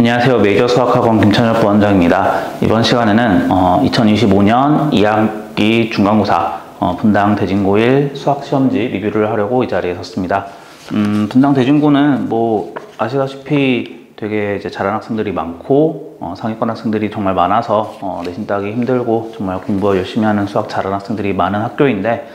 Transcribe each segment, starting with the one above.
안녕하세요. 메이저 수학학원 김찬혁 부원장입니다. 이번 시간에는 2025년 2학기 중간고사 분당 대진고1 수학시험지 리뷰를 하려고 이 자리에 섰습니다. 분당 대진고는 뭐 아시다시피 되게 이제 잘하는 학생들이 많고 상위권 학생들이 정말 많아서 내신 따기 힘들고 정말 공부 열심히 하는 수학 잘하는 학생들이 많은 학교인데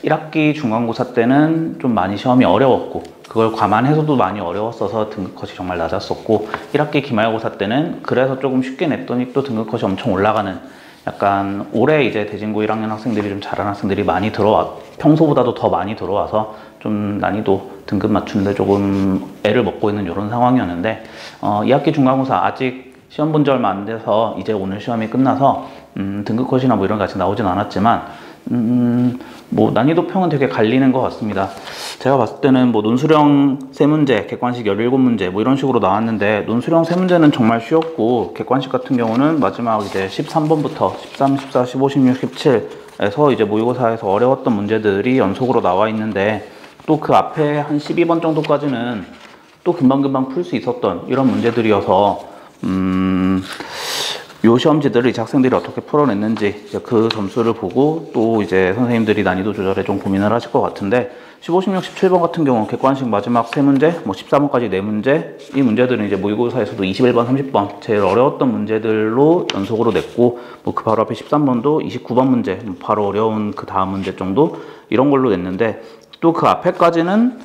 1학기 중간고사 때는 좀 많이 시험이 어려웠고 그걸 감안해서도 많이 어려웠어서 등급컷이 정말 낮았었고 1학기 기말고사 때는 그래서 조금 쉽게 냈더니 또 등급컷이 엄청 올라가는 약간 올해 이제 대진고 1학년 학생들이 좀 잘하는 학생들이 많이 평소보다도 더 많이 들어와서 좀 난이도 등급 맞추는데 조금 애를 먹고 있는 이런 상황이었는데 2학기 중간고사 아직 시험 본 지 얼마 안 돼서 이제 오늘 시험이 끝나서 등급컷이나 뭐 이런 게 아직 나오진 않았지만 뭐 난이도평은 되게 갈리는 것 같습니다. 제가 봤을 때는 뭐 논술형 3문제, 객관식 17문제 뭐 이런 식으로 나왔는데 논술형 3문제는 정말 쉬웠고 객관식 같은 경우는 마지막 이제 13번부터 13, 14, 15, 16, 17에서 이제 모의고사에서 어려웠던 문제들이 연속으로 나와 있는데 또 그 앞에 한 12번 정도까지는 또 금방금방 풀 수 있었던 이런 문제들이어서 요 시험지들을 이제 학생들이 어떻게 풀어냈는지 그 점수를 보고 또 이제 선생님들이 난이도 조절에 좀 고민을 하실 것 같은데 15, 16, 17번 같은 경우 객관식 마지막 3문제, 뭐 14번까지 4문제 이 문제들은 이제 모의고사에서도 21번, 30번 제일 어려웠던 문제들로 연속으로 냈고 뭐 그 바로 앞에 13번도 29번 문제 바로 어려운 그 다음 문제 정도 이런 걸로 냈는데 또 그 앞에까지는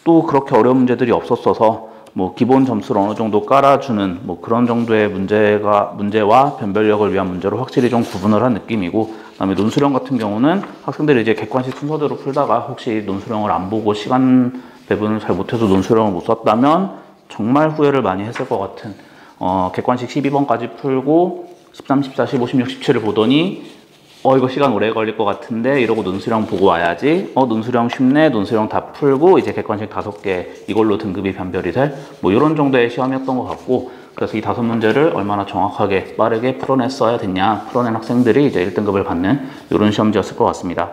또 그렇게 어려운 문제들이 없었어서 뭐 기본 점수를 어느 정도 깔아주는 뭐 그런 정도의 문제와 변별력을 위한 문제로 확실히 좀 구분을 한 느낌이고 그다음에 논술형 같은 경우는 학생들이 이제 객관식 순서대로 풀다가 혹시 논술형을 안 보고 시간 배분을 잘 못해서 논술형을 못 썼다면 정말 후회를 많이 했을 것 같은 객관식 12번까지 풀고 13, 14, 15, 16, 17을 보더니 이거 시간 오래 걸릴 것 같은데 이러고 논술형 보고 와야지 논술형 쉽네 논술형 다 풀고 이제 객관식 5개 이걸로 등급이 변별이 될 뭐 이런 정도의 시험이었던 것 같고 그래서 이 5문제를 얼마나 정확하게 빠르게 풀어냈어야 됐냐 풀어낸 학생들이 이제 1등급을 받는 이런 시험지였을 것 같습니다.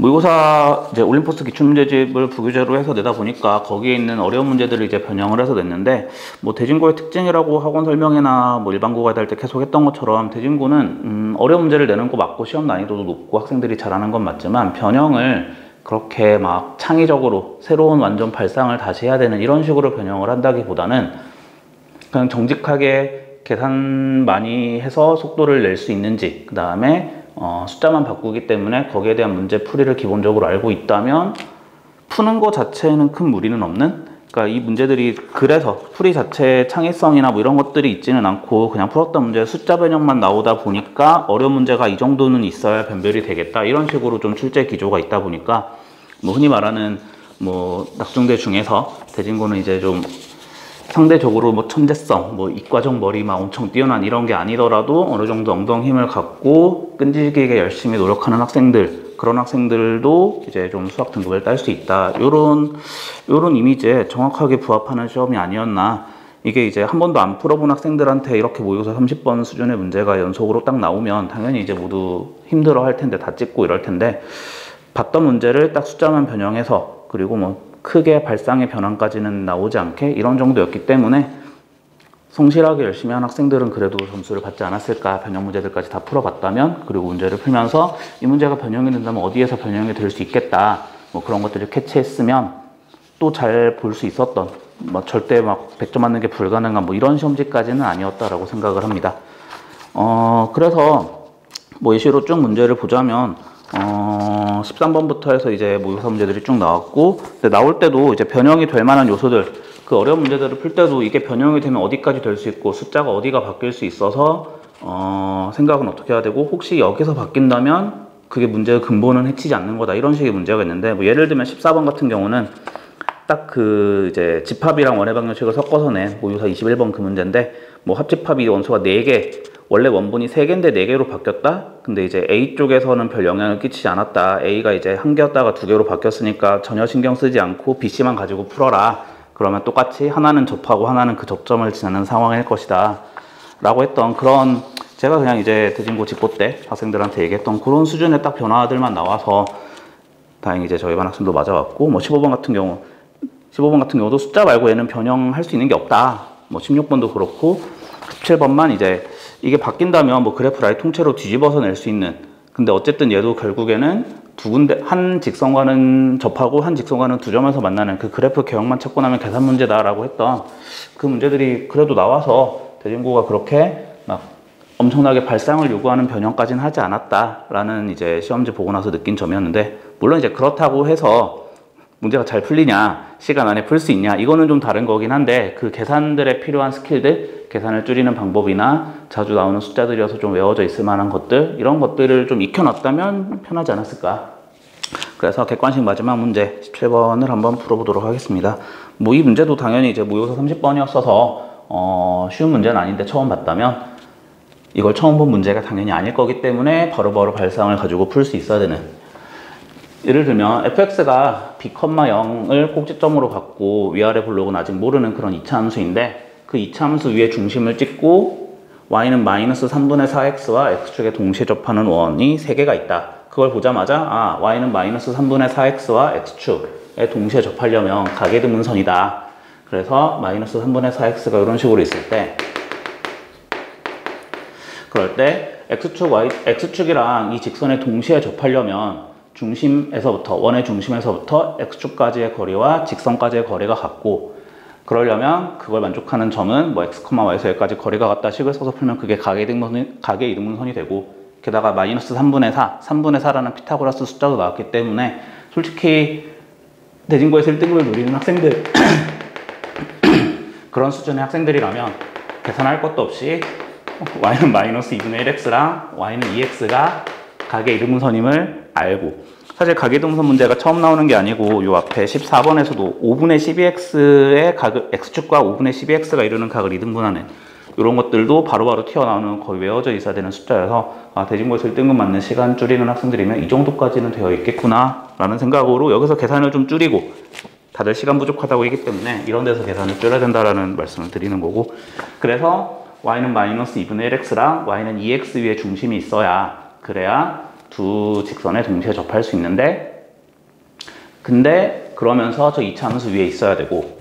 모의고사 이제 올림포스 기출문제집을 부교재로 해서 내다 보니까 거기에 있는 어려운 문제들을 이제 변형을 해서 냈는데 뭐 대진고의 특징이라고 학원 설명회나 뭐 일반고 가이드 할 때 계속 했던 것처럼 대진고는 어려운 문제를 내는 거 맞고 시험 난이도도 높고 학생들이 잘하는 건 맞지만 변형을 그렇게 막 창의적으로 새로운 완전 발상을 다시 해야 되는 이런 식으로 변형을 한다기보다는 그냥 정직하게 계산 많이 해서 속도를 낼 수 있는지 그 다음에 숫자만 바꾸기 때문에 거기에 대한 문제 풀이를 기본적으로 알고 있다면 푸는 거 자체에는 큰 무리는 없는 그러니까 이 문제들이 그래서 풀이 자체의 창의성이나 뭐 이런 것들이 있지는 않고 그냥 풀었던 문제 숫자 변형만 나오다 보니까 어려운 문제가 이 정도는 있어야 변별이 되겠다 이런 식으로 좀 출제 기조가 있다 보니까 뭐 흔히 말하는 뭐 낙중대 중에서 대진고는 이제 좀 상대적으로 뭐 천재성, 뭐 이과적 머리만 엄청 뛰어난 이런 게 아니더라도 어느 정도 엉덩이 힘을 갖고 끈질기게 열심히 노력하는 학생들 그런 학생들도 이제 좀 수학 등급을 딸 수 있다. 요런 이미지에 정확하게 부합하는 시험이 아니었나. 이게 이제 한 번도 안 풀어본 학생들한테 이렇게 모의고사 30번 수준의 문제가 연속으로 딱 나오면 당연히 이제 모두 힘들어 할 텐데 다 찍고 이럴 텐데 봤던 문제를 딱 숫자만 변형해서 그리고 뭐 크게 발상의 변환까지는 나오지 않게 이런 정도였기 때문에 성실하게 열심히 한 학생들은 그래도 점수를 받지 않았을까. 변형 문제들까지 다 풀어봤다면 그리고 문제를 풀면서 이 문제가 변형이 된다면 어디에서 변형이 될 수 있겠다 뭐 그런 것들을 캐치했으면 또 잘 볼 수 있었던 뭐 절대 막 100점 맞는 게 불가능한 뭐 이런 시험지까지는 아니었다라고 생각을 합니다. 그래서 뭐 예시로 쭉 문제를 보자면 13번부터 해서 이제 모의고사 문제들이 쭉 나왔고 근데 나올 때도 이제 변형이 될 만한 요소들 그 어려운 문제들을 풀 때도 이게 변형이 되면 어디까지 될 수 있고 숫자가 어디가 바뀔 수 있어서 생각은 어떻게 해야 되고 혹시 여기서 바뀐다면 그게 문제의 근본은 해치지 않는 거다 이런 식의 문제가 있는데 뭐 예를 들면 14번 같은 경우는 딱 그 이제 집합이랑 원의 방정식을 섞어서 낸 모의고사 21번 그 문제인데 뭐 합집합이 원소가 4개 원래 원본이 3개인데 4개로 바뀌었다? 근데 이제 A 쪽에서는 별 영향을 끼치지 않았다. A가 이제 1개였다가 2개로 바뀌었으니까 전혀 신경 쓰지 않고 BC만 가지고 풀어라. 그러면 똑같이 하나는 접하고 하나는 그 접점을 지나는 상황일 것이다. 라고 했던 그런 제가 그냥 이제 대진고 직고 때 학생들한테 얘기했던 그런 수준의 딱 변화들만 나와서 다행히 이제 저희 반 학생도 맞아왔고 뭐 15번 같은 경우도 숫자 말고 얘는 변형할 수 있는 게 없다. 뭐 16번도 그렇고 17번만 이제 이게 바뀐다면 뭐 그래프를 아예 통째로 뒤집어서 낼 수 있는, 근데 어쨌든 얘도 결국에는 두 군데, 한 직선과는 접하고 한 직선과는 두 점에서 만나는 그 그래프 개형만 찾고 나면 계산 문제다라고 했던 그 문제들이 그래도 나와서 대진고가 그렇게 막 엄청나게 발상을 요구하는 변형까지는 하지 않았다라는 이제 시험지 보고 나서 느낀 점이었는데, 물론 이제 그렇다고 해서 문제가 잘 풀리냐, 시간 안에 풀 수 있냐, 이거는 좀 다른 거긴 한데, 그 계산들에 필요한 스킬들, 계산을 줄이는 방법이나 자주 나오는 숫자들이어서 좀 외워져 있을 만한 것들, 이런 것들을 좀 익혀놨다면 편하지 않았을까. 그래서 객관식 마지막 문제 17번을 한번 풀어보도록 하겠습니다. 뭐 이 문제도 당연히 이제 모의고사 30번이었어서 쉬운 문제는 아닌데 처음 봤다면 이걸 처음 본 문제가 당연히 아닐 거기 때문에 바로바로 발상을 가지고 풀 수 있어야 되는, 예를 들면 fx가 b,0을 꼭지점으로 갖고 위아래 블록은 아직 모르는 그런 2차 함수인데, 그 2차 함수 위에 중심을 찍고 y는 마이너스 3분의 4x와 x축에 동시에 접하는 원이 3개가 있다. 그걸 보자마자 y는 마이너스 3분의 4x와 x축에 동시에 접하려면 가계등분선이다. 그래서 마이너스 3분의 4x가 이런 식으로 있을 때, 그럴 때 x축이랑 이 직선에 동시에 접하려면 중심에서부터, 원의 중심에서부터 x축까지의 거리와 직선까지의 거리가 같고, 그러려면 그걸 만족하는 점은 뭐 x, y에서 여기까지 거리가 같다 식을 써서 풀면 그게 가계 이등분선이 되고, 게다가 마이너스 3분의 4, 3분의 4라는 피타고라스 숫자도 나왔기 때문에 솔직히 대진고에서 1등급을 노리는 학생들 그런 수준의 학생들이라면 계산할 것도 없이 y는 마이너스 2분의 1x랑 y는 2x가 가계 이등분선임을 알고, 사실 가계 이등분선 문제가 처음 나오는 게 아니고 요 앞에 14번에서도 5분의 12x의 x축과 5분의 12x가 이루는 각을 이등분하는 이런 것들도 바로바로 튀어나오는, 거의 외워져 있어야 되는 숫자여서 대진고에서 1등급 맞는 시간 줄이는 학생들이면 이 정도까지는 되어 있겠구나 라는 생각으로 여기서 계산을 좀 줄이고, 다들 시간 부족하다고 했기 때문에 이런 데서 계산을 줄여야 된다라는 말씀을 드리는 거고, 그래서 y는 마이너스 2분의 1x랑 y는 2x 위에 중심이 있어야, 그래야 두 직선에 동시에 접할 수 있는데, 근데 그러면서 저 2차 함수 위에 있어야 되고,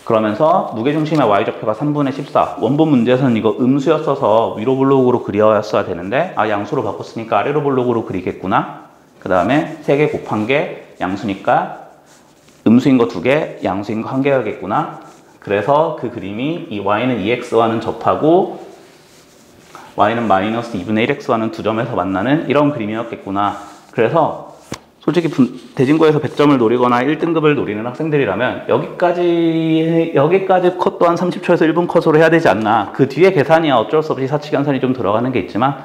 그러면서 무게중심의 y좌표가 3분의 14, 원본 문제에서는 이거 음수였어서 위로 블록으로 그려왔어야 되는데 양수로 바꿨으니까 아래로 블록으로 그리겠구나. 그 다음에 3개 곱한 게 양수니까 음수인 거 2개, 양수인 거 1개야겠구나. 그래서 그 그림이 이 y는 2x와는 접하고 y는 마이너스 2분의 1x와는 두 점에서 만나는 이런 그림이었겠구나. 그래서 솔직히 대진고에서 100점을 노리거나 1등급을 노리는 학생들이라면 여기까지 컷 또한 30초에서 1분 컷으로 해야 되지 않나. 그 뒤에 계산이야 어쩔 수 없이 사칙연산이 좀 들어가는 게 있지만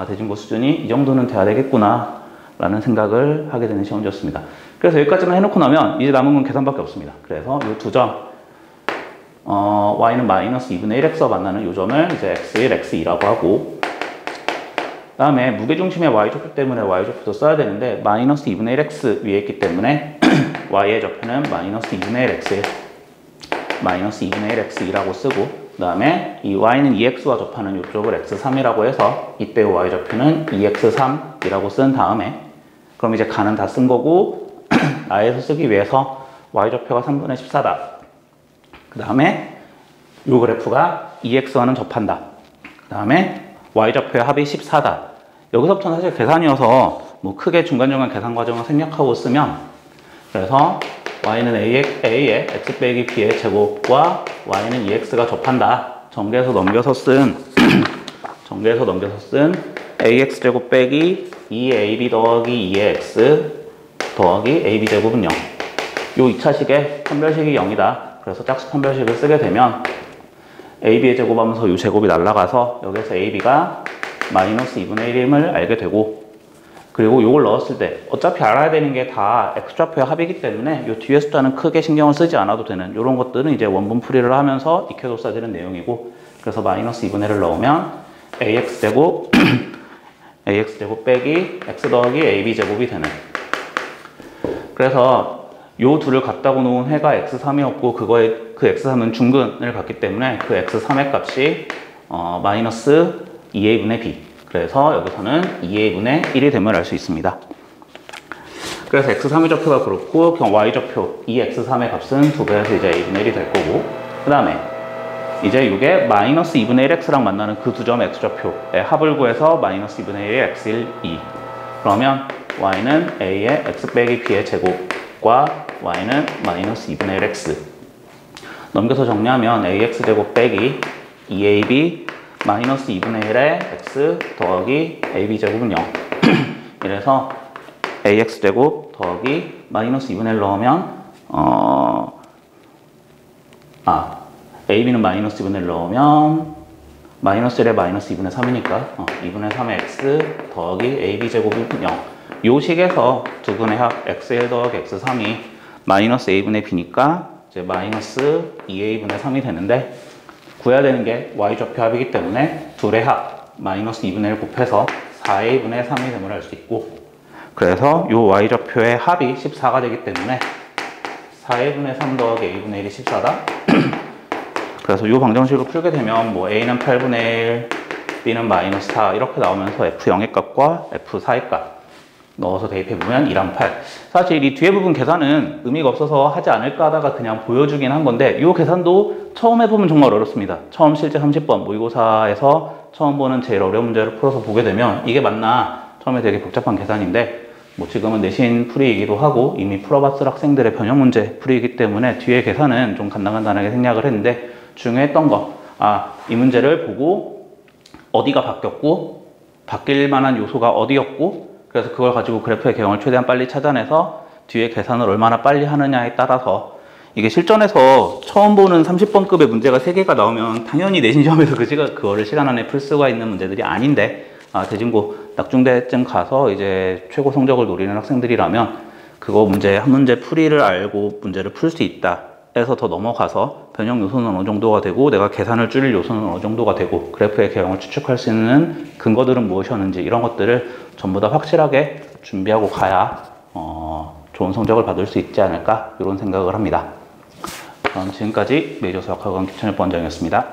대진고 수준이 이 정도는 돼야 되겠구나 라는 생각을 하게 되는 시험지였습니다. 그래서 여기까지만 해놓고 나면 이제 남은 건 계산밖에 없습니다. 그래서 이 두 점, y는 마이너스 2분의 1x와 만나는 이 점을 이제 x1, x2라고 하고, 그 다음에 무게중심의 y좌표 때문에 y좌표도 써야 되는데 마이너스 2분의 1x 위에 있기 때문에 y의 좌표는 마이너스 2분의 1x1, 마이너스 2분의 1x2라고 쓰고, 그 다음에 이 y는 2x와 접하는 이쪽을 x3이라고 해서 이때의 y좌표는 2x3이라고 쓴 다음에, 그럼 이제 가는 다 쓴 거고 나에서 쓰기 위해서 y좌표가 3분의 14다. 그 다음에 이 그래프가 2x와는 접한다. 그 다음에 y좌표의 합이 14다. 여기서부터는 사실 계산이어서 뭐 크게 중간중간 계산 과정을 생략하고 쓰면, 그래서 y는 a의 x 빼기 b의 제곱과 y는 2x가 접한다. 전개해서 넘겨서 쓴 ax 제곱 빼기 2ab 더하기 2의 x 더하기 ab 제곱은 0. 요 2차식의 판별식이 0이다. 그래서 짝수 판별식을 쓰게 되면 ab의 제곱하면서 이 제곱이 날아가서 여기서 ab가 마이너스 2분의 1임을 알게 되고, 그리고 이걸 넣었을 때 어차피 알아야 되는 게 다 x좌표의 합이기 때문에 이 뒤에 숫자는 크게 신경을 쓰지 않아도 되는 이런 것들은 이제 원분 풀이를 하면서 익혀뒀어야 되는 내용이고, 그래서 마이너스 2분의 1을 넣으면 ax제곱 빼기 x 더하기 ab제곱이 되는, 그래서 요 둘을 갖다고 놓은 해가 x3이었고 그 x3은 중근을 갖기 때문에 그 x3의 값이 마이너스 2a분의 b, 그래서 여기서는 2a분의 1이 됨을 알 수 있습니다. 그래서 x3의 좌표가 그렇고 y좌표 2x3의 값은 2배에서 이제 a분의 1이 될 거고, 그 다음에 이제 이게 마이너스 2분의 1x랑 만나는 그 두 점 x좌표의 합을 구해서 마이너스 2분의 1의 x일 2. 그러면 y는 a의 x 빼기 b의 제곱과 y는 마이너스 2분의 1x. 넘겨서 정리하면 ax제곱 빼기 2ab 마이너스 2분의 1의 x 더하기 ab제곱은 0. 이래서 ax제곱 더하기 마이너스 2분의 1 넣으면 ab는 마이너스 2분의 1 넣으면 마이너스 1에 마이너스 2분의 3이니까 2분의 3의 x 더하기 ab제곱은 0. 요 식에서 두 분의 합 x1 더하기 x3이 마이너스 a분의 b니까 이제 마이너스 2a분의 3이 되는데, 구해야 되는 게 y좌표 합이기 때문에 둘의 합 마이너스 2분의 1 곱해서 4a분의 3이 됨을 알 수 있고, 그래서 요 y좌표의 합이 14가 되기 때문에 4a분의 3 더하기 a분의 1이 14다. 그래서 요 방정식을 풀게 되면 뭐 a는 8분의 1, b는 마이너스 4 이렇게 나오면서 f0의 값과 f4의 값 넣어서 대입해보면 1한 8. 사실 이 뒤에 부분 계산은 의미가 없어서 하지 않을까 하다가 그냥 보여주긴 한 건데, 이 계산도 처음 해보면 정말 어렵습니다. 처음 실제 30번 모의고사에서 처음 보는 제일 어려운 문제를 풀어서 보게 되면 이게 맞나? 처음에 되게 복잡한 계산인데, 뭐 지금은 내신 풀이이기도 하고 이미 풀어봤을 학생들의 변형 문제 풀이이기 때문에 뒤에 계산은 좀 간단하게 생략을 했는데, 중요했던 거, 이 문제를 보고 어디가 바뀌었고 바뀔 만한 요소가 어디였고, 그래서 그걸 가지고 그래프의 개형을 최대한 빨리 찾아내서 뒤에 계산을 얼마나 빨리 하느냐에 따라서, 이게 실전에서 처음 보는 30번급의 문제가 3개가 나오면 당연히 내신 시험에서 그거를 시간 안에 풀 수가 있는 문제들이 아닌데, 대진고 낙중대쯤 가서 이제 최고 성적을 노리는 학생들이라면 그거 문제 한 문제 풀이를 알고 문제를 풀 수 있다 해서 더 넘어가서 변형 요소는 어느 정도가 되고 내가 계산을 줄일 요소는 어느 정도가 되고 그래프의 개형을 추측할 수 있는 근거들은 무엇이었는지, 이런 것들을 전부 다 확실하게 준비하고 가야 좋은 성적을 받을 수 있지 않을까, 이런 생각을 합니다. 그럼 지금까지 메이저 수학학원 김천일 부원장이었습니다.